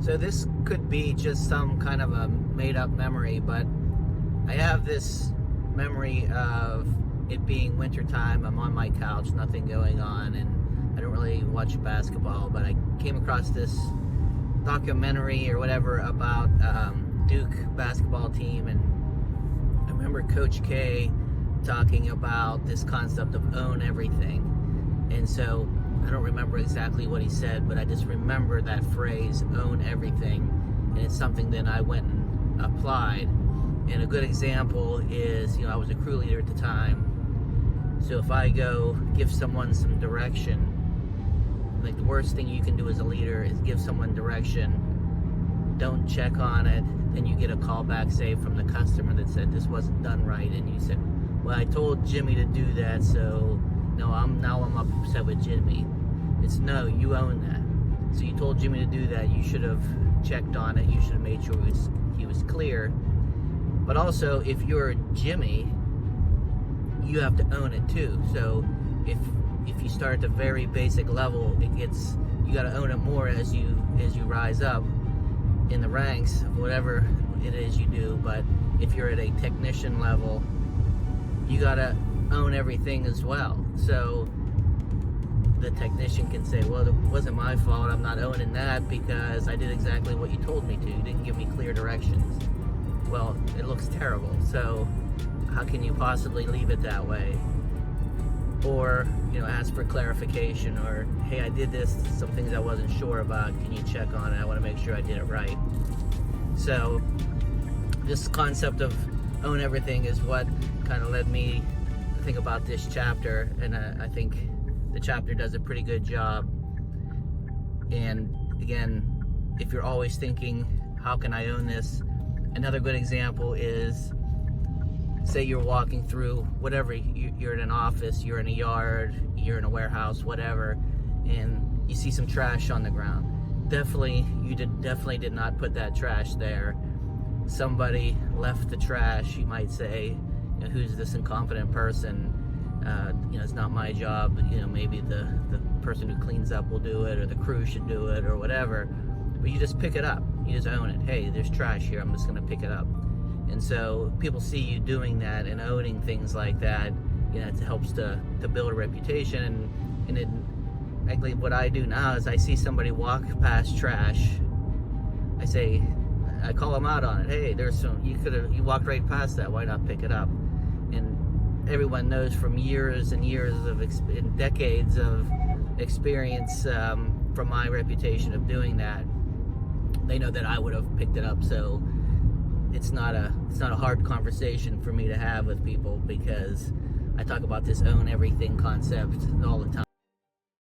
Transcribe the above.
So this could be just some kind of a made-up memory, but I have this memory of it being wintertime. I'm on my couch, nothing going on, and I don't really watch basketball, but I came across this documentary or whatever about Duke basketball team, and I remember Coach K talking about this concept of own everything. And so I don't remember exactly what he said, but I just remember that phrase, own everything, and it's something that I went and applied. And a good example is, I was a crew leader at the time, so if I go give someone some direction, like the worst thing you can do as a leader is give someone direction, don't check on it, then you get a call back, say, from the customer that said this wasn't done right, and you said, well, I told Jimmy to do that, so no, I'm upset with Jimmy. It's no, you own that. So you told Jimmy to do that, you should have checked on it, you should have made sure he was clear. But also, if you're Jimmy, you have to own it too. So if you start at the very basic level, you got to own it more as you rise up in the ranks of whatever it is you do. But if you're at a technician level, you got to own everything as well. So the technician can say, well, it wasn't my fault, I'm not owning that because I did exactly what you told me to. You didn't give me clear directions. Well, it looks terrible, so how can you possibly leave it that way? Or, ask for clarification, or, hey, I did this, some things I wasn't sure about, can you check on it? I want to make sure I did it right. So this concept of own everything is what kind of led me to think about this chapter, and I think the chapter does a pretty good job. And again, if you're always thinking, how can I own this? Another good example is, say you're walking through whatever, you're in an office, you're in a yard, you're in a warehouse, whatever, and you see some trash on the ground. You definitely did not put that trash there. Somebody left the trash. You might say, who's this incompetent person? It's not my job. Maybe the person who cleans up will do it, or the crew should do it, or whatever. But you just pick it up. You just own it. Hey, there's trash here. I'm just going to pick it up. And so people see you doing that and owning things like that. It helps to build a reputation. And actually, what I do now is I see somebody walk past trash. I call them out on it. Hey, there's some. You walked right past that. Why not pick it up? And everyone knows from years and years and decades of experience from my reputation of doing that. They know that I would have picked it up, so it's not a hard conversation for me to have with people, because I talk about this own everything concept all the time.